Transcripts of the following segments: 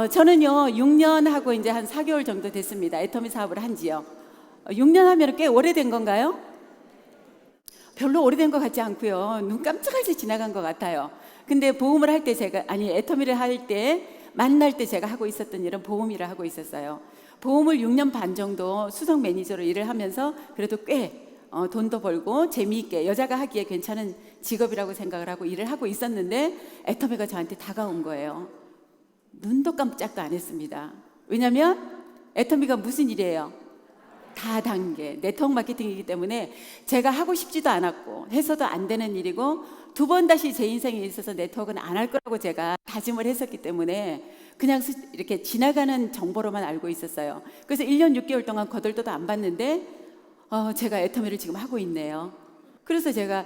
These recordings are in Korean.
저는요 6년 하고 이제 한 4개월 정도 됐습니다. 애터미 사업을 한 지요. 6년 하면 꽤 오래된 건가요? 별로 오래된 것 같지 않고요. 눈 깜짝할 새 지나간 것 같아요. 근데 보험을 할 때 애터미를 할 때 만날 때 제가 하고 있었던 일은 보험 일을 하고 있었어요. 보험을 6년 반 정도 수석 매니저로 일을 하면서 그래도 꽤 돈도 벌고 재미있게 여자가 하기에 괜찮은 직업이라고 생각을 하고 일을 하고 있었는데 애터미가 저한테 다가온 거예요. 눈도 깜짝도 안 했습니다. 왜냐하면 애터미가 무슨 일이에요? 다단계 네트워크 마케팅이기 때문에 제가 하고 싶지도 않았고 해서도 안 되는 일이고 두 번 다시 제 인생에 있어서 네트워크는 안 할 거라고 제가 다짐을 했었기 때문에 그냥 이렇게 지나가는 정보로만 알고 있었어요. 그래서 1년 6개월 동안 거들떠도 안 봤는데 제가 애터미를 지금 하고 있네요. 그래서 제가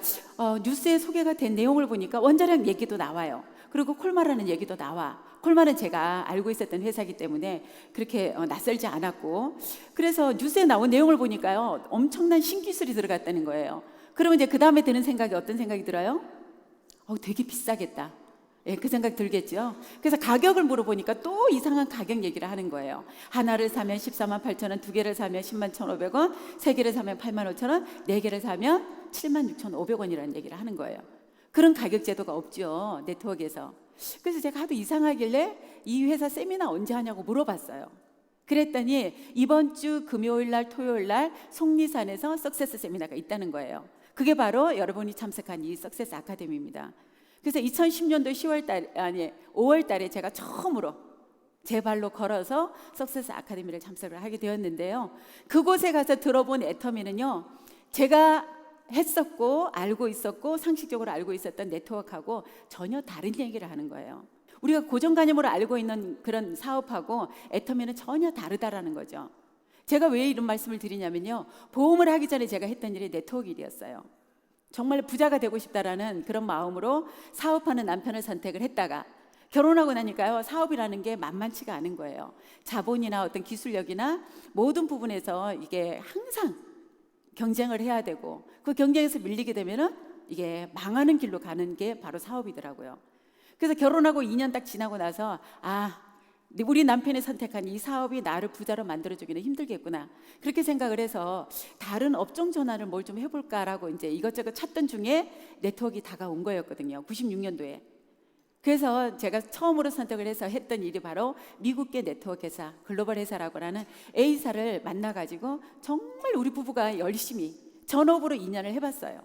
뉴스에 소개가 된 내용을 보니까 원자력 얘기도 나와요. 그리고 콜마라는 얘기도 나와. 콜마는 제가 알고 있었던 회사이기 때문에 그렇게 낯설지 않았고, 그래서 뉴스에 나온 내용을 보니까요 엄청난 신기술이 들어갔다는 거예요. 그러면 이제 그 다음에 드는 생각이 어떤 생각이 들어요? 되게 비싸겠다. 예, 그 생각 들겠죠. 그래서 가격을 물어보니까 또 이상한 가격 얘기를 하는 거예요. 하나를 사면 14만 8천 원, 두 개를 사면 10만 1,500원, 세 개를 사면 8만 5천 원, 네 개를 사면 7만 6,500원이라는 얘기를 하는 거예요. 그런 가격 제도가 없죠, 네트워크에서. 그래서 제가 하도 이상하길래 이 회사 세미나 언제 하냐고 물어봤어요. 그랬더니 이번 주 금요일 날 토요일 날 속리산에서 석세스 세미나가 있다는 거예요. 그게 바로 여러분이 참석한 이 석세스 아카데미입니다. 그래서 2010년도 5월 달에 제가 처음으로 제 발로 걸어서 석세스 아카데미를 참석을 하게 되었는데요. 그곳에 가서 들어본 애터미는요, 제가 했었고 알고 있었고 상식적으로 알고 있었던 네트워크하고 전혀 다른 얘기를 하는 거예요. 우리가 고정관념으로 알고 있는 그런 사업하고 애터미는 전혀 다르다라는 거죠. 제가 왜 이런 말씀을 드리냐면요, 보험을 하기 전에 제가 했던 일이 네트워크 일이었어요. 정말 부자가 되고 싶다라는 그런 마음으로 사업하는 남편을 선택을 했다가 결혼하고 나니까요, 사업이라는 게 만만치가 않은 거예요. 자본이나 어떤 기술력이나 모든 부분에서 이게 항상 경쟁을 해야 되고, 그 경쟁에서 밀리게 되면은 이게 망하는 길로 가는 게 바로 사업이더라고요. 그래서 결혼하고 2년 딱 지나고 나서 우리 남편이 선택한 이 사업이 나를 부자로 만들어주기는 힘들겠구나, 그렇게 생각을 해서 다른 업종 전환을 뭘 좀 해볼까라고 이제 이것저것 찾던 중에 네트워크가 다가온 거였거든요. 96년도에. 그래서 제가 처음으로 선택을 해서 했던 일이 바로 미국계 네트워크 회사, 글로벌 회사라고 하는 A사를 만나가지고 정말 우리 부부가 열심히 전업으로 2년을 해봤어요.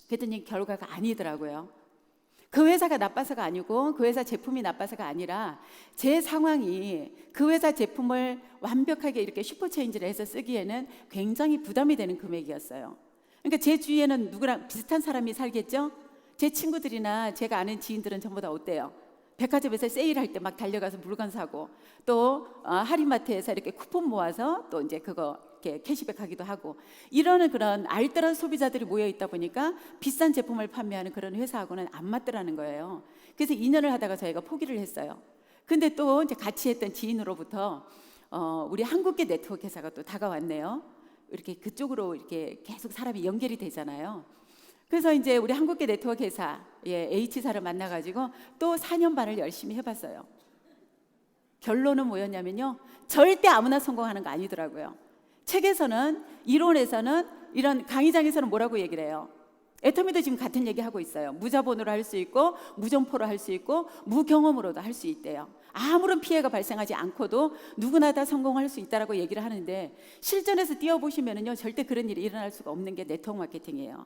그랬더니 결과가 아니더라고요. 그 회사가 나빠서가 아니고 그 회사 제품이 나빠서가 아니라 제 상황이 그 회사 제품을 완벽하게 이렇게 슈퍼체인지를 해서 쓰기에는 굉장히 부담이 되는 금액이었어요. 그러니까 제 주위에는 누구랑 비슷한 사람이 살겠죠? 제 친구들이나 제가 아는 지인들은 전부 다 어때요? 백화점에서 세일할 때 막 달려가서 물건 사고, 또 할인마트에서 이렇게 쿠폰 모아서 또 이제 그거 이렇게 캐시백 하기도 하고, 이러는 그런 알뜰한 소비자들이 모여 있다 보니까 비싼 제품을 판매하는 그런 회사하고는 안 맞더라는 거예요. 그래서 2년을 하다가 저희가 포기를 했어요. 근데 또 이제 같이 했던 지인으로부터 우리 한국계 네트워크 회사가 또 다가왔네요. 이렇게 그쪽으로 이렇게 계속 사람이 연결이 되잖아요. 그래서 이제 우리 한국계 네트워크 회사, H사를 만나가지고 또 4년 반을 열심히 해봤어요. 결론은 뭐였냐면요, 절대 아무나 성공하는 거 아니더라고요. 책에서는, 이론에서는, 이런 강의장에서는 뭐라고 얘기를 해요? 애터미도 지금 같은 얘기 하고 있어요. 무자본으로 할 수 있고 무점포로 할 수 있고 무경험으로도 할 수 있대요. 아무런 피해가 발생하지 않고도 누구나 다 성공할 수 있다라고 얘기를 하는데, 실전에서 뛰어보시면은요, 절대 그런 일이 일어날 수가 없는 게 네트워크 마케팅이에요.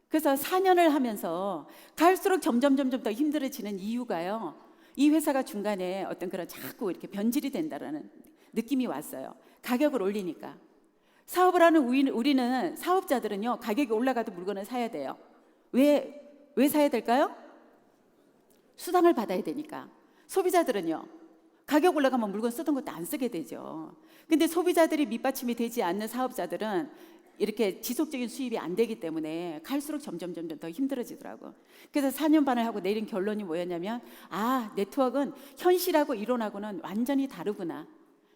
그래서 4년을 하면서 갈수록 점점 더 힘들어지는 이유가요, 이 회사가 중간에 어떤 그런 자꾸 이렇게 변질이 된다라는 느낌이 왔어요. 가격을 올리니까. 사업을 하는 우리는 사업자들은요, 가격이 올라가도 물건을 사야 돼요. 왜 사야 될까요? 수당을 받아야 되니까. 소비자들은요, 가격 올라가면 물건 쓰던 것도 안 쓰게 되죠. 근데 소비자들이 밑받침이 되지 않는 사업자들은 이렇게 지속적인 수입이 안 되기 때문에 갈수록 점점 더 힘들어지더라고. 그래서 4년 반을 하고 내린 결론이 뭐였냐면, 네트워크는 현실하고 이론하고는 완전히 다르구나,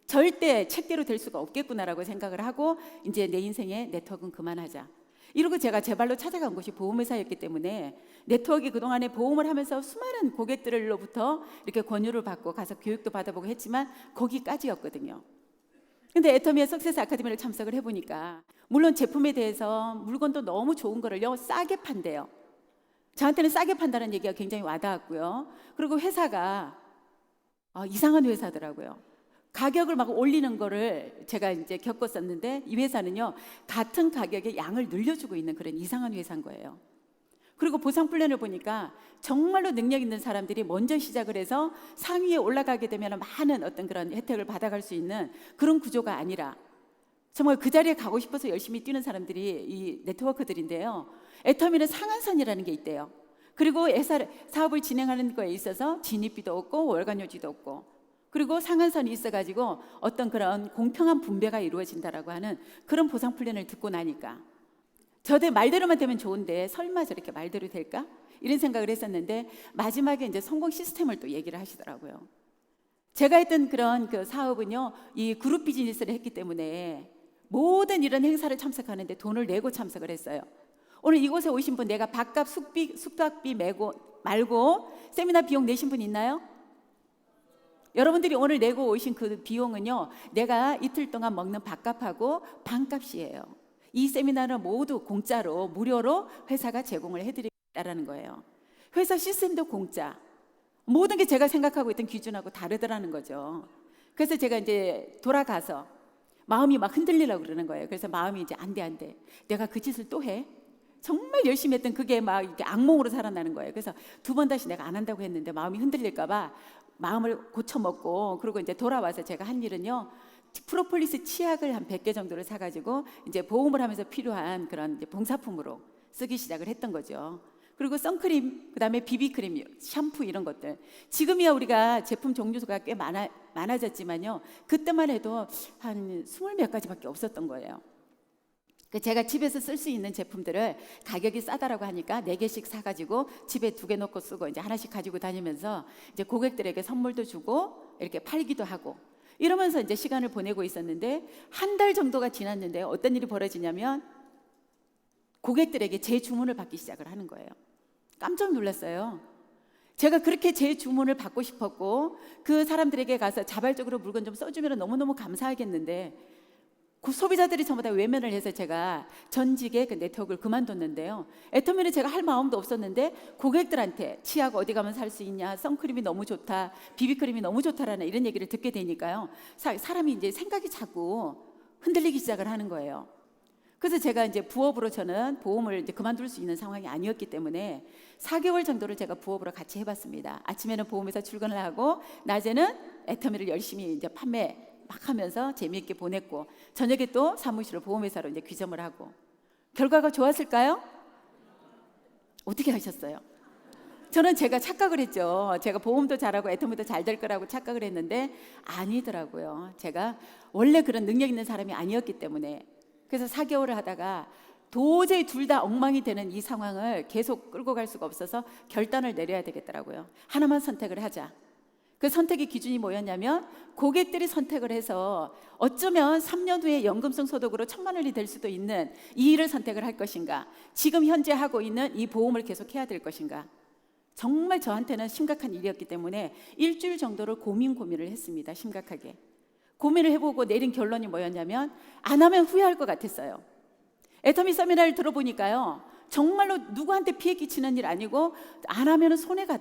절대 책대로 될 수가 없겠구나라고 생각을 하고 이제 내 인생에 네트워크는 그만하자. 이러고 제가 제 발로 찾아간 곳이 보험회사였기 때문에 네트워크 그동안에 보험을 하면서 수많은 고객들로부터 이렇게 권유를 받고 가서 교육도 받아보고 했지만 거기까지였거든요. 근데 애터미의 석세스 아카데미를 참석을 해보니까 물론 제품에 대해서 물건도 너무 좋은 거를요 싸게 판대요. 저한테는 싸게 판다는 얘기가 굉장히 와닿았고요. 그리고 회사가 이상한 회사더라고요. 가격을 막 올리는 거를 제가 이제 겪었었는데 이 회사는요 같은 가격에 양을 늘려주고 있는 그런 이상한 회사인 거예요. 그리고 보상 플랜을 보니까 정말로 능력 있는 사람들이 먼저 시작을 해서 상위에 올라가게 되면 많은 어떤 그런 혜택을 받아갈 수 있는 그런 구조가 아니라 정말 그 자리에 가고 싶어서 열심히 뛰는 사람들이 이 네트워크들인데요. 애터미는 상한선이라는 게 있대요. 그리고 사업을 진행하는 거에 있어서 진입비도 없고 월간요지도 없고 그리고 상한선이 있어가지고 어떤 그런 공평한 분배가 이루어진다라고 하는 그런 보상 플랜을 듣고 나니까 저도 말대로만 되면 좋은데 설마 저렇게 말대로 될까? 이런 생각을 했었는데 마지막에 이제 성공 시스템을 또 얘기를 하시더라고요. 제가 했던 그런 그 사업은요, 이 그룹 비즈니스를 했기 때문에 모든 이런 행사를 참석하는데 돈을 내고 참석을 했어요. 오늘 이곳에 오신 분 내가 밥값, 숙박비 말고 세미나 비용 내신 분 있나요? 여러분들이 오늘 내고 오신 그 비용은요, 내가 이틀 동안 먹는 밥값하고 반값이에요. 이 세미나는 모두 공짜로 무료로 회사가 제공을 해드리겠다라는 거예요. 회사 시스템도 공짜. 모든 게 제가 생각하고 있던 기준하고 다르더라는 거죠. 그래서 제가 이제 돌아가서 마음이 막 흔들리려고 그러는 거예요. 그래서 마음이 이제 안 돼. 내가 그 짓을 또 해? 정말 열심히 했던 그게 막 이렇게 악몽으로 살아나는 거예요. 그래서 두 번 다시 내가 안 한다고 했는데 마음이 흔들릴까 봐 마음을 고쳐먹고 그리고 이제 돌아와서 제가 한 일은요. 프로폴리스 치약을 한 100개 정도를 사가지고 이제 보험을 하면서 필요한 그런 이제 봉사품으로 쓰기 시작을 했던 거죠. 그리고 선크림, 그다음에 비비크림, 샴푸 이런 것들. 지금이야 우리가 제품 종류가 꽤 많아졌지만요. 그때만 해도 한 20몇 가지밖에 없었던 거예요. 제가 집에서 쓸 수 있는 제품들을 가격이 싸다라고 하니까 4개씩 사가지고 집에 2개 놓고 쓰고 이제 하나씩 가지고 다니면서 이제 고객들에게 선물도 주고 이렇게 팔기도 하고 이러면서 이제 시간을 보내고 있었는데 한 달 정도가 지났는데 어떤 일이 벌어지냐면 고객들에게 제 주문을 받기 시작을 하는 거예요. 깜짝 놀랐어요. 제가 그렇게 제 주문을 받고 싶었고 그 사람들에게 가서 자발적으로 물건 좀 써주면 너무너무 감사하겠는데 그 소비자들이 전부 다 외면을 해서 제가 전직의 그 네트워크를 그만뒀는데요. 애터미는 제가 할 마음도 없었는데 고객들한테 치약 어디 가면 살 수 있냐, 선크림이 너무 좋다, 비비크림이 너무 좋다라는 이런 얘기를 듣게 되니까요. 사람이 이제 생각이 자꾸 흔들리기 시작을 하는 거예요. 그래서 제가 이제 부업으로 저는 보험을 이제 그만둘 수 있는 상황이 아니었기 때문에 4개월 정도를 제가 부업으로 같이 해봤습니다. 아침에는 보험회사 출근을 하고 낮에는 애터미를 열심히 이제 판매 막 하면서 재미있게 보냈고 저녁에 또 사무실을 보험회사로 이제 귀점을 하고 결과가 좋았을까요? 어떻게 하셨어요? 저는 제가 착각을 했죠. 제가 보험도 잘하고 애터미도 잘 될 거라고 착각을 했는데 아니더라고요. 제가 원래 그런 능력 있는 사람이 아니었기 때문에 그래서 4개월을 하다가 도저히 둘 다 엉망이 되는 이 상황을 계속 끌고 갈 수가 없어서 결단을 내려야 되겠더라고요. 하나만 선택을 하자. 그 선택의 기준이 뭐였냐면 고객들이 선택을 해서 어쩌면 3년 후에 연금성 소득으로 1,000만 원이 될 수도 있는 이 일을 선택을 할 것인가, 지금 현재 하고 있는 이 보험을 계속 해야 될 것인가. 정말 저한테는 심각한 일이었기 때문에 일주일 정도를 고민을 했습니다. 심각하게 고민을 해보고 내린 결론이 뭐였냐면 안 하면 후회할 것 같았어요. 애터미 세미나를 들어보니까요, 정말로 누구한테 피해 끼치는 일 아니고 안 하면 손해가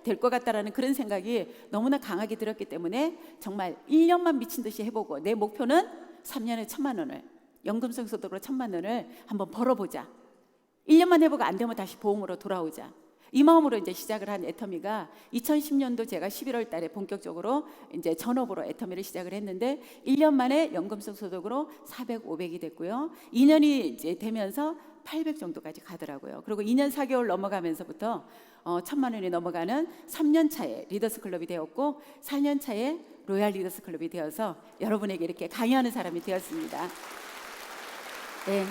될 것 같다라는 그런 생각이 너무나 강하게 들었기 때문에 정말 1년만 미친 듯이 해보고 내 목표는 3년에 1,000만 원을 연금성 소득으로 1,000만 원을 한번 벌어보자. 1년만 해보고 안 되면 다시 보험으로 돌아오자. 이 마음으로 이제 시작을 한 애터미가 2010년도 제가 11월 달에 본격적으로 이제 전업으로 애터미를 시작을 했는데 1년 만에 연금성 소득으로 400, 500이 됐고요. 2년이 이제 되면서 800 정도까지 가더라고요. 그리고 2년 4개월 넘어가면서부터 1,000만 원이 넘어가는 3년 차에 리더스 클럽이 되었고 4년 차에 로얄 리더스 클럽이 되어서 여러분에게 이렇게 강의하는 사람이 되었습니다. 네.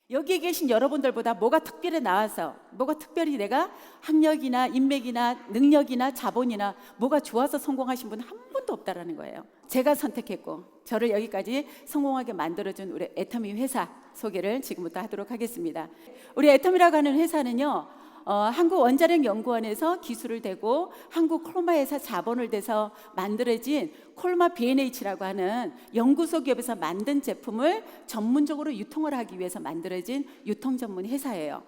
여기에 계신 여러분들보다 뭐가 특별히 나와서, 뭐가 특별히 내가 학력이나 인맥이나 능력이나 자본이나 뭐가 좋아서 성공하신 분 한 분도 없다라는 거예요. 제가 선택했고 저를 여기까지 성공하게 만들어준 우리 애터미 회사 소개를 지금부터 하도록 하겠습니다. 우리 애터미라고 하는 회사는요, 한국원자력연구원에서 기술을 대고 한국 콜마회사 자본을 대서 만들어진 콜마 B&H라고 하는 연구소 기업에서 만든 제품을 전문적으로 유통을 하기 위해서 만들어진 유통 전문 회사예요.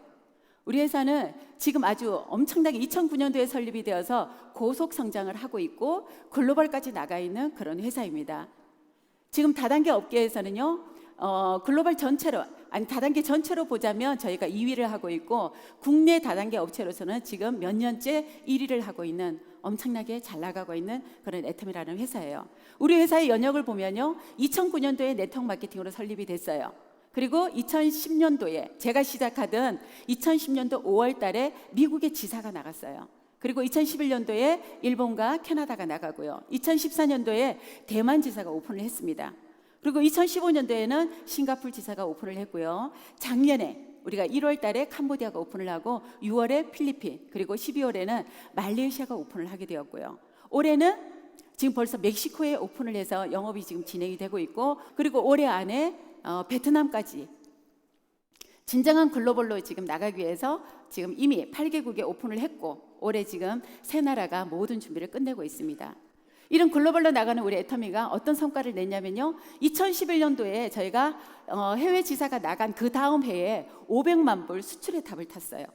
우리 회사는 지금 아주 엄청나게 2009년도에 설립이 되어서 고속 성장을 하고 있고 글로벌까지 나가 있는 그런 회사입니다. 지금 다단계 업계에서는요, 글로벌 전체로, 아니 다단계 전체로 보자면 저희가 2위를 하고 있고 국내 다단계 업체로서는 지금 몇 년째 1위를 하고 있는, 엄청나게 잘 나가고 있는 그런 애터미라는 회사예요. 우리 회사의 연역을 보면요, 2009년도에 네트워크 마케팅으로 설립이 됐어요. 그리고 2010년도에 제가 시작하던 2010년도 5월 달에 미국의 지사가 나갔어요. 그리고 2011년도에 일본과 캐나다가 나가고요. 2014년도에 대만 지사가 오픈을 했습니다. 그리고 2015년도에는 싱가포르 지사가 오픈을 했고요. 작년에 우리가 1월 달에 캄보디아가 오픈을 하고 6월에 필리핀, 그리고 12월에는 말레이시아가 오픈을 하게 되었고요. 올해는 지금 벌써 멕시코에 오픈을 해서 영업이 지금 진행이 되고 있고, 그리고 올해 안에 베트남까지 진정한 글로벌로 지금 나가기 위해서 지금 이미 8개국에 오픈을 했고, 올해 지금 세 나라가 모든 준비를 끝내고 있습니다. 이런 글로벌로 나가는 우리 애터미가 어떤 성과를 냈냐면요, 2011년도에 저희가 해외 지사가 나간 그 다음 해에 500만 불 수출의 탑을 탔어요.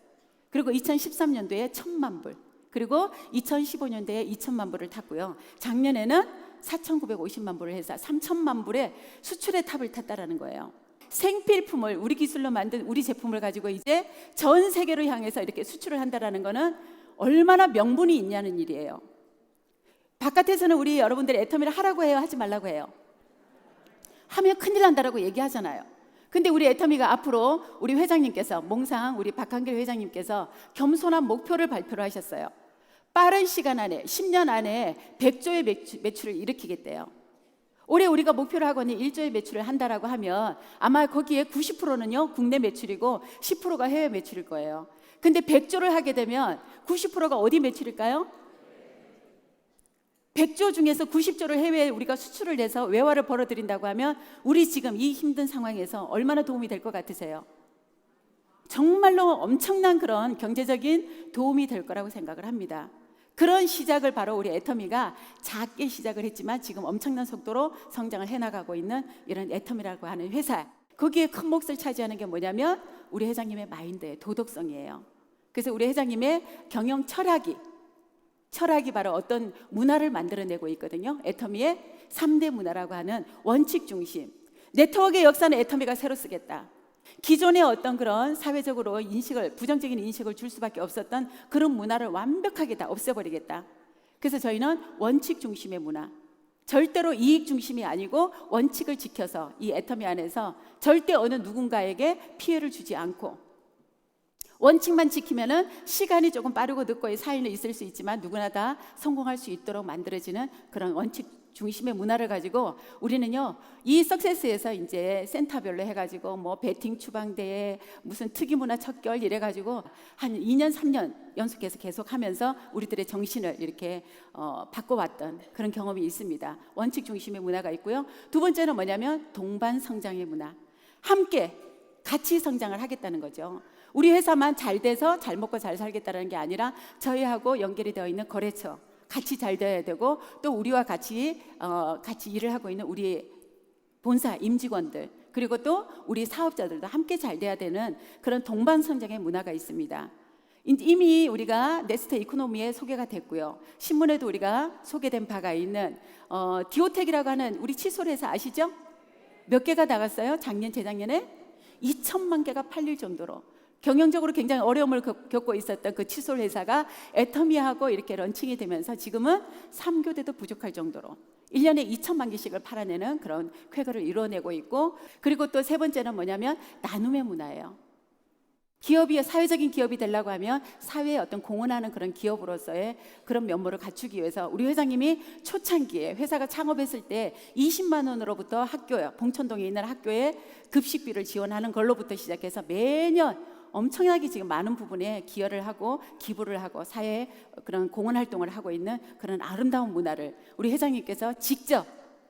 그리고 2013년도에 1000만 불, 그리고 2015년도에 2000만 불을 탔고요. 작년에는 4,950만 불을 해서 3천만 불의 수출의 탑을 탔다라는 거예요. 생필품을 우리 기술로 만든 우리 제품을 가지고 이제 전 세계로 향해서 이렇게 수출을 한다라는 거는 얼마나 명분이 있냐는 일이에요. 바깥에서는 우리 여러분들이 애터미를 하라고 해요, 하지 말라고 해요? 하면 큰일 난다라고 얘기하잖아요. 근데 우리 애터미가 앞으로 우리 회장님께서, 몽상 우리 박한길 회장님께서 겸손한 목표를 발표를 하셨어요. 빠른 시간 안에 10년 안에 100조의 매출을 일으키겠대요. 올해 우리가 목표를 하고 있는 1조의 매출을 한다라고 하면 아마 거기에 90%는요 국내 매출이고 10%가 해외 매출일 거예요. 근데 100조를 하게 되면 90%가 어디 매출일까요? 100조 중에서 90조를 해외에 우리가 수출을 해서 외화를 벌어들인다고 하면 우리 지금 이 힘든 상황에서 얼마나 도움이 될 것 같으세요? 정말로 엄청난 그런 경제적인 도움이 될 거라고 생각을 합니다. 그런 시작을 바로 우리 애터미가 작게 시작을 했지만 지금 엄청난 속도로 성장을 해나가고 있는 이런 애터미라고 하는 회사, 거기에 큰 몫을 차지하는 게 뭐냐면 우리 회장님의 마인드의 도덕성이에요. 그래서 우리 회장님의 경영 철학이 바로 어떤 문화를 만들어내고 있거든요. 애터미의 3대 문화라고 하는 원칙 중심, 네트워크의 역사는 애터미가 새로 쓰겠다. 기존의 어떤 그런 사회적으로 부정적인 인식을 줄 수밖에 없었던 그런 문화를 완벽하게 다 없애버리겠다. 그래서 저희는 원칙 중심의 문화, 절대로 이익 중심이 아니고 원칙을 지켜서 이 애터미 안에서 절대 어느 누군가에게 피해를 주지 않고, 원칙만 지키면은 시간이 조금 빠르고 늦고의 사이는 있을 수 있지만 누구나 다 성공할 수 있도록 만들어지는 그런 원칙 중심의 문화를 가지고 우리는요, 이 석세스에서 이제 센터별로 해가지고 뭐 배팅 추방대회, 무슨 특이문화 척결 이래가지고 한 2년 3년 연속해서 계속하면서 우리들의 정신을 이렇게 바꿔왔던 그런 경험이 있습니다. 원칙 중심의 문화가 있고요. 두 번째는 뭐냐면 동반 성장의 문화, 함께 같이 성장을 하겠다는 거죠. 우리 회사만 잘 돼서 잘 먹고 잘 살겠다는 게 아니라 저희하고 연결이 되어 있는 거래처 같이 잘 돼야 되고, 또 우리와 같이 일을 하고 있는 우리 본사 임직원들, 그리고 또 우리 사업자들도 함께 잘 돼야 되는 그런 동반 성장의 문화가 있습니다. 이미 우리가 네스트 이코노미에 소개가 됐고요. 신문에도 우리가 소개된 바가 있는 디오텍이라고 하는 우리 칫솔 회사 아시죠? 몇 개가 나갔어요? 작년, 재작년에 2천만 개가 팔릴 정도로 경영적으로 굉장히 어려움을 겪고 있었던 그 칫솔 회사가 애터미하고 이렇게 런칭이 되면서 지금은 3교대도 부족할 정도로 1년에 2천만 개씩을 팔아내는 그런 쾌거를 이뤄내고 있고, 그리고 또 세 번째는 뭐냐면 나눔의 문화예요. 기업이 사회적인 기업이 되려고 하면 사회에 어떤 공헌하는 그런 기업으로서의 그런 면모를 갖추기 위해서 우리 회장님이 초창기에 회사가 창업했을 때 20만 원으로부터 학교에 봉천동에 있는 학교에 급식비를 지원하는 걸로부터 시작해서 매년 엄청나게 지금 많은 부분에 기여를 하고 기부를 하고 사회에 그런 공헌 활동을 하고 있는 그런 아름다운 문화를 우리 회장님께서 직접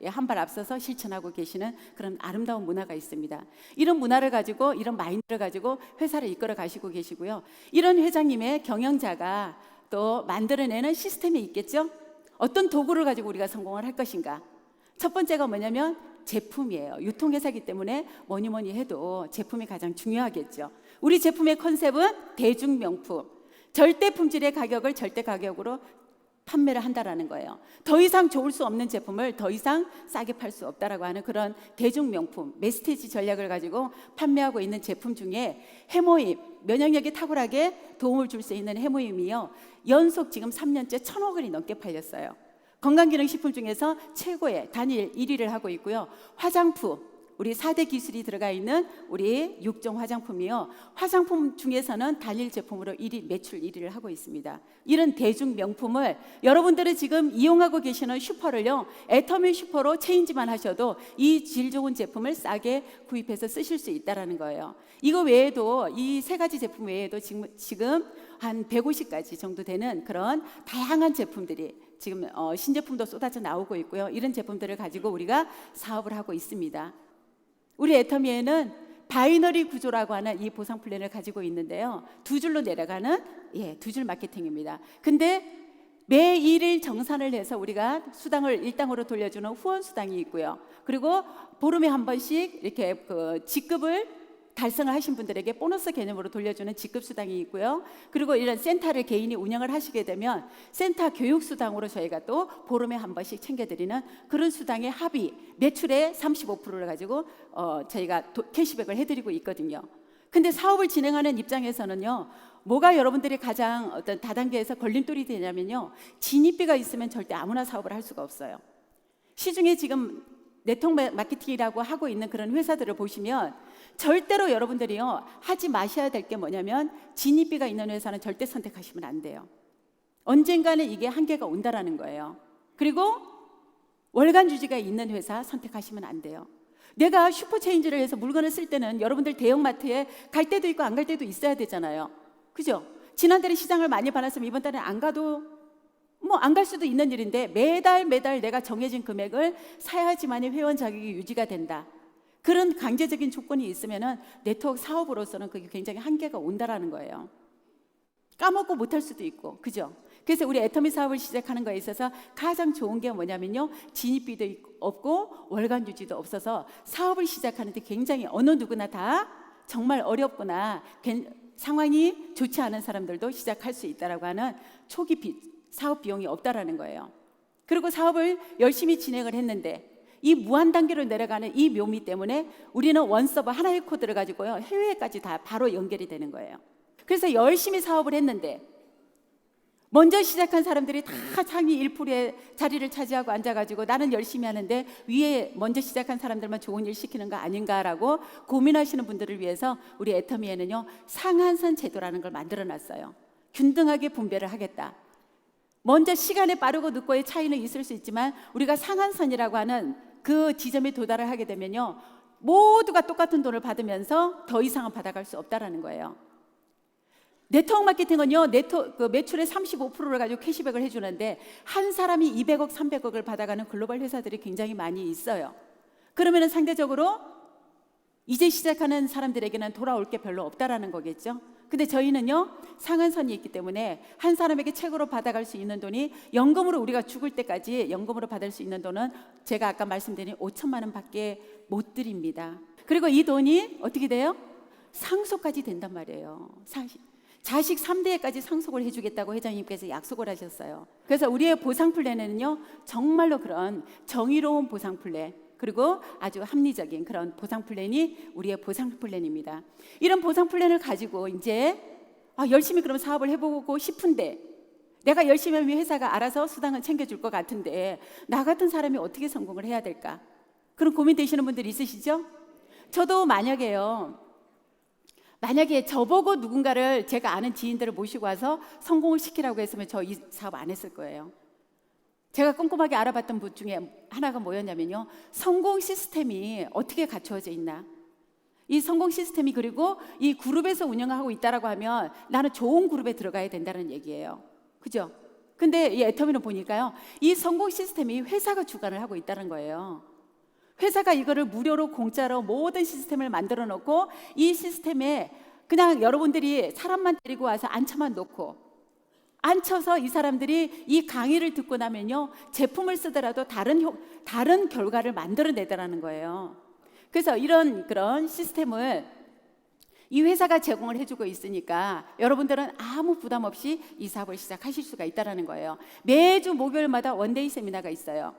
한 발 앞서서 실천하고 계시는 그런 아름다운 문화가 있습니다. 이런 문화를 가지고 이런 마인드를 가지고 회사를 이끌어 가시고 계시고요. 이런 회장님의 경영자가 또 만들어내는 시스템이 있겠죠. 어떤 도구를 가지고 우리가 성공을 할 것인가. 첫 번째가 뭐냐면 제품이에요. 유통회사이기 때문에 뭐니 해도 제품이 가장 중요하겠죠. 우리 제품의 컨셉은 대중명품, 절대 품질의 가격을 절대 가격으로 판매를 한다라는 거예요. 더 이상 좋을 수 없는 제품을 더 이상 싸게 팔 수 없다라고 하는 그런 대중명품, 메시지 전략을 가지고 판매하고 있는 제품 중에 해모임, 면역력이 탁월하게 도움을 줄 수 있는 해모임이요. 연속 지금 3년째 1,000억 원이 넘게 팔렸어요. 건강기능식품 중에서 최고의 단일 1위를 하고 있고요. 화장품, 우리 4대 기술이 들어가 있는 우리 6종 화장품이요. 화장품 중에서는 단일 제품으로 1위, 매출 1위를 하고 있습니다. 이런 대중 명품을 여러분들이 지금 이용하고 계시는 슈퍼를요. 애터미 슈퍼로 체인지만 하셔도 이 질 좋은 제품을 싸게 구입해서 쓰실 수 있다는 거예요. 이거 외에도 이 세 가지 제품 외에도 지금 한 150가지 정도 되는 그런 다양한 제품들이 지금 신제품도 쏟아져 나오고 있고요. 이런 제품들을 가지고 우리가 사업을 하고 있습니다. 우리 애터미에는 바이너리 구조라고 하는 이 보상 플랜을 가지고 있는데요. 두 줄로 내려가는 두 줄 마케팅입니다. 근데 매 1일 정산을 해서 우리가 수당을 일당으로 돌려주는 후원 수당이 있고요. 그리고 보름에 한 번씩 이렇게 그 직급을 달성을 하신 분들에게 보너스 개념으로 돌려주는 직급 수당이 있고요. 그리고 이런 센터를 개인이 운영을 하시게 되면 센터 교육 수당으로 저희가 또 보름에 한 번씩 챙겨드리는 그런 수당의 합의, 매출의 35%를 가지고 저희가 캐시백을 해드리고 있거든요. 근데 사업을 진행하는 입장에서는요, 뭐가 여러분들이 가장 어떤 다단계에서 걸림돌이 되냐면요, 진입비가 있으면 절대 아무나 사업을 할 수가 없어요. 시중에 지금 네트워크 마케팅이라고 하고 있는 그런 회사들을 보시면 절대로 여러분들이요 하지 마셔야 될 게 뭐냐면 진입비가 있는 회사는 절대 선택하시면 안 돼요. 언젠가는 이게 한계가 온다라는 거예요. 그리고 월간 유지가 있는 회사 선택하시면 안 돼요. 내가 슈퍼체인지를 해서 물건을 쓸 때는 여러분들 대형마트에 갈 때도 있고 안 갈 때도 있어야 되잖아요. 그죠? 지난달에 시장을 많이 받았으면 이번 달에 안 가도 뭐 안 갈 수도 있는 일인데 매달 내가 정해진 금액을 사야지만이 회원 자격이 유지가 된다. 그런 강제적인 조건이 있으면은 네트워크 사업으로서는 그게 굉장히 한계가 온다라는 거예요. 까먹고 못할 수도 있고, 그죠? 그래서 우리 애터미 사업을 시작하는 거에 있어서 가장 좋은 게 뭐냐면요, 진입비도 없고 월간 유지도 없어서 사업을 시작하는데 굉장히 어느 누구나 다 정말 어렵거나 상황이 좋지 않은 사람들도 시작할 수 있다라고 하는 초기 사업 비용이 없다라는 거예요. 그리고 사업을 열심히 진행을 했는데 이 무한 단계로 내려가는 이 묘미 때문에 우리는 원서버 하나의 코드를 가지고요 해외까지 다 바로 연결이 되는 거예요. 그래서 열심히 사업을 했는데 먼저 시작한 사람들이 다 상위 1%의 자리를 차지하고 앉아가지고 나는 열심히 하는데 위에 먼저 시작한 사람들만 좋은 일 시키는 거 아닌가라고 고민하시는 분들을 위해서 우리 애터미에는요 상한선 제도라는 걸 만들어놨어요. 균등하게 분배를 하겠다. 먼저 시간에 빠르고 늦고의 차이는 있을 수 있지만 우리가 상한선이라고 하는 그 지점에 도달을 하게 되면요 모두가 똑같은 돈을 받으면서 더 이상은 받아갈 수 없다라는 거예요. 네트워크 마케팅은요 그 매출의 35%를 가지고 캐시백을 해주는데 한 사람이 200억, 300억을 받아가는 글로벌 회사들이 굉장히 많이 있어요. 그러면 상대적으로 이제 시작하는 사람들에게는 돌아올 게 별로 없다라는 거겠죠. 근데 저희는요 상한선이 있기 때문에 한 사람에게 책으로 받아갈 수 있는 돈이 연금으로 우리가 죽을 때까지 연금으로 받을 수 있는 돈은 제가 아까 말씀드린 5천만 원밖에 못 드립니다. 그리고 이 돈이 어떻게 돼요? 상속까지 된단 말이에요. 자식 3대까지 상속을 해주겠다고 회장님께서 약속을 하셨어요. 그래서 우리의 보상 플랜에는요 정말로 그런 정의로운 보상 플랜 그리고 아주 합리적인 그런 보상 플랜이 우리의 보상 플랜입니다. 이런 보상 플랜을 가지고 이제 열심히 그럼 사업을 해보고 싶은데 내가 열심히 하면 회사가 알아서 수당을 챙겨줄 것 같은데 나 같은 사람이 어떻게 성공을 해야 될까? 그런 고민되시는 분들 있으시죠? 저도 만약에 만약에 저보고 누군가를 제가 아는 지인들을 모시고 와서 성공을 시키라고 했으면 저 이 사업 안 했을 거예요. 제가 꼼꼼하게 알아봤던 분 중에 하나가 뭐였냐면요, 성공 시스템이 어떻게 갖추어져 있나, 이 성공 시스템이, 그리고 이 그룹에서 운영하고 있다라고 하면 나는 좋은 그룹에 들어가야 된다는 얘기예요. 그죠? 근데 이 애터미는 보니까요, 이 성공 시스템이 회사가 주관을 하고 있다는 거예요. 회사가 이거를 무료로 공짜로 모든 시스템을 만들어 놓고, 이 시스템에 그냥 여러분들이 사람만 데리고 와서 앉혀만 놓고, 앉혀서 이 사람들이 이 강의를 듣고 나면요, 제품을 쓰더라도 다른 결과를 만들어내더라는 거예요. 그래서 그런 시스템을 이 회사가 제공을 해주고 있으니까 여러분들은 아무 부담 없이 이 사업을 시작하실 수가 있다는 거예요. 매주 목요일마다 원데이 세미나가 있어요.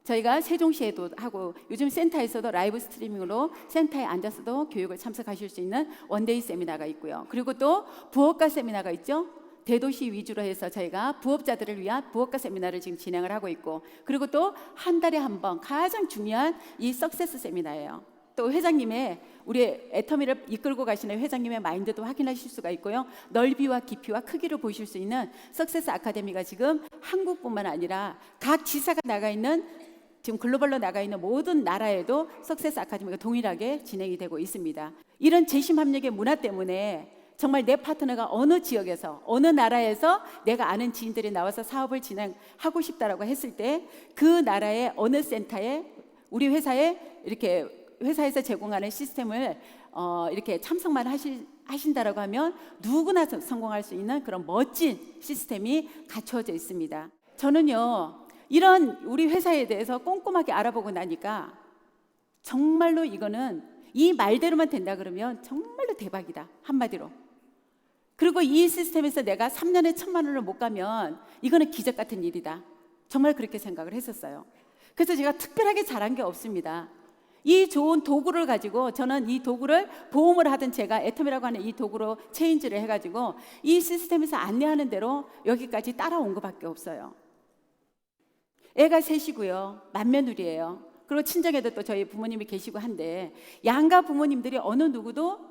저희가 세종시에도 하고, 요즘 센터에서도 라이브 스트리밍으로 센터에 앉아서도 교육을 참석하실 수 있는 원데이 세미나가 있고요. 그리고 또 부업가 세미나가 있죠. 대도시 위주로 해서 저희가 부업자들을 위한 부업가 세미나를 지금 진행을 하고 있고, 그리고 또 한 달에 한 번 가장 중요한 이 석세스 세미나예요. 또 회장님의, 우리 애터미를 이끌고 가시는 회장님의 마인드도 확인하실 수가 있고요. 넓이와 깊이와 크기를 보실 수 있는 석세스 아카데미가 지금 한국뿐만 아니라 각 지사가 나가 있는, 지금 글로벌로 나가 있는 모든 나라에도 석세스 아카데미가 동일하게 진행이 되고 있습니다. 이런 재심 합력의 문화 때문에 정말 내 파트너가 어느 지역에서, 어느 나라에서 내가 아는 지인들이 나와서 사업을 진행하고 싶다라고 했을 때, 그 나라의 어느 센터에, 우리 회사에 이렇게 회사에서 제공하는 시스템을 이렇게 참석만 하신다라고 하면 누구나 성공할 수 있는 그런 멋진 시스템이 갖춰져 있습니다. 저는요, 이런 우리 회사에 대해서 꼼꼼하게 알아보고 나니까 정말로 이거는 이 말대로만 된다 그러면 정말로 대박이다, 한마디로. 그리고 이 시스템에서 내가 3년에 1,000만 원을 못 가면 이거는 기적 같은 일이다, 정말 그렇게 생각을 했었어요. 그래서 제가 특별하게 잘한 게 없습니다. 이 좋은 도구를 가지고, 저는 이 도구를 보험을 하든 제가 애텀이라고 하는 이 도구로 체인지를 해가지고 이 시스템에서 안내하는 대로 여기까지 따라온 것밖에 없어요. 애가 셋이고요, 맏며느리예요. 그리고 친정에도 또 저희 부모님이 계시고 한데, 양가 부모님들이 어느 누구도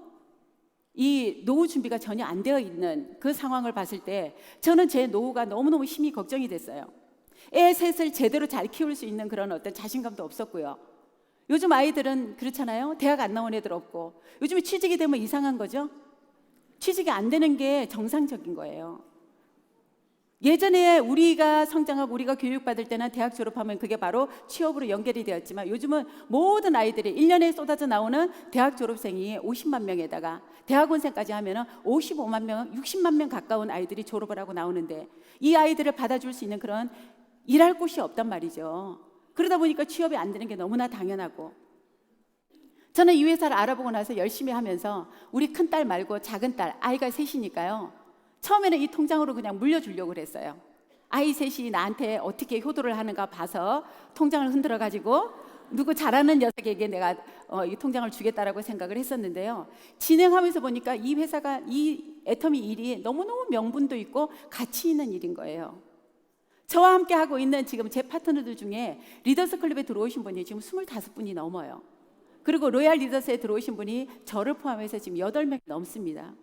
이 노후 준비가 전혀 안 되어 있는 그 상황을 봤을 때 저는 제 노후가 너무너무 심히 걱정이 됐어요. 애 셋을 제대로 잘 키울 수 있는 그런 어떤 자신감도 없었고요. 요즘 아이들은 그렇잖아요. 대학 안 나온 애들 없고, 요즘에 취직이 되면 이상한 거죠. 취직이 안 되는 게 정상적인 거예요. 예전에 우리가 성장하고 우리가 교육받을 때는 대학 졸업하면 그게 바로 취업으로 연결이 되었지만, 요즘은 모든 아이들이 1년에 쏟아져 나오는 대학 졸업생이 50만 명에다가 대학원생까지 하면 55만 명, 60만 명 가까운 아이들이 졸업을 하고 나오는데, 이 아이들을 받아줄 수 있는 그런 일할 곳이 없단 말이죠. 그러다 보니까 취업이 안 되는 게 너무나 당연하고, 저는 이 회사를 알아보고 나서 열심히 하면서 우리 큰딸 말고 작은 딸, 아이가 셋이니까요, 처음에는 이 통장으로 그냥 물려주려고 그랬어요. 아이 셋이 나한테 어떻게 효도를 하는가 봐서 통장을 흔들어 가지고 누구 잘하는 녀석에게 내가 이 통장을 주겠다라고 생각을 했었는데요, 진행하면서 보니까 이 회사가, 이 애터미 일이 너무너무 명분도 있고 가치 있는 일인 거예요. 저와 함께 하고 있는 지금 제 파트너들 중에 리더스 클럽에 들어오신 분이 지금 25분이 넘어요. 그리고 로얄 리더스에 들어오신 분이 저를 포함해서 지금 8명이 넘습니다.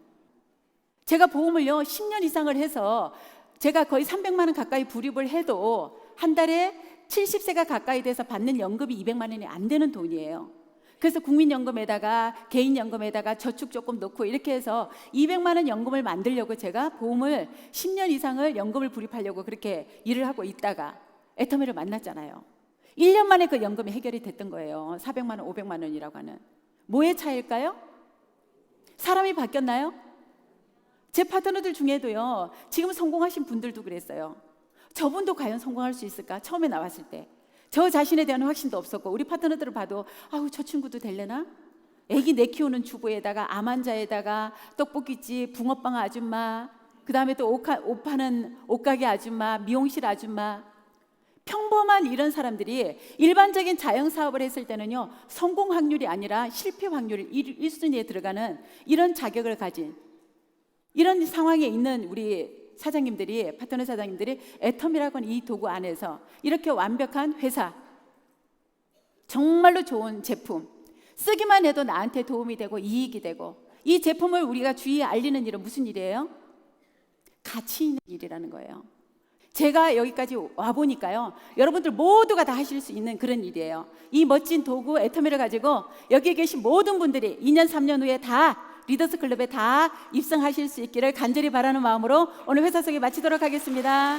제가 보험을요 10년 이상을 해서 제가 거의 300만 원 가까이 불입을 해도 한 달에 70세가 가까이 돼서 받는 연금이 200만 원이 안 되는 돈이에요. 그래서 국민연금에다가 개인연금에다가 저축 조금 넣고 이렇게 해서 200만 원 연금을 만들려고 제가 보험을 10년 이상을 연금을 불입하려고 그렇게 일을 하고 있다가 애터미를 만났잖아요. 1년 만에 그 연금이 해결이 됐던 거예요. 400만 원, 500만 원이라고 하는. 뭐의 차이일까요? 사람이 바뀌었나요? 제 파트너들 중에도요, 지금 성공하신 분들도 그랬어요. 저분도 과연 성공할 수 있을까? 처음에 나왔을 때 저 자신에 대한 확신도 없었고, 우리 파트너들을 봐도 아우 저 친구도 될래나? 애기 내 키우는 주부에다가 암 환자에다가 떡볶이집 붕어빵 아줌마, 그 다음에 또 옷 파는 옷가게 아줌마, 미용실 아줌마, 평범한 이런 사람들이 일반적인 자영사업을 했을 때는요, 성공 확률이 아니라 실패 확률 1순위에 들어가는 이런 자격을 가진, 이런 상황에 있는 우리 사장님들이, 파트너 사장님들이 애텀이라고 하는 이 도구 안에서 이렇게 완벽한 회사, 정말로 좋은 제품, 쓰기만 해도 나한테 도움이 되고 이익이 되고, 이 제품을 우리가 주위에 알리는 일은 무슨 일이에요? 가치 있는 일이라는 거예요. 제가 여기까지 와보니까요, 여러분들 모두가 다 하실 수 있는 그런 일이에요. 이 멋진 도구 애터미를 가지고 여기에 계신 모든 분들이 2년 3년 후에 다 리더스 클럽에 다 입성하실 수 있기를 간절히 바라는 마음으로 오늘 회사 소개 마치도록 하겠습니다.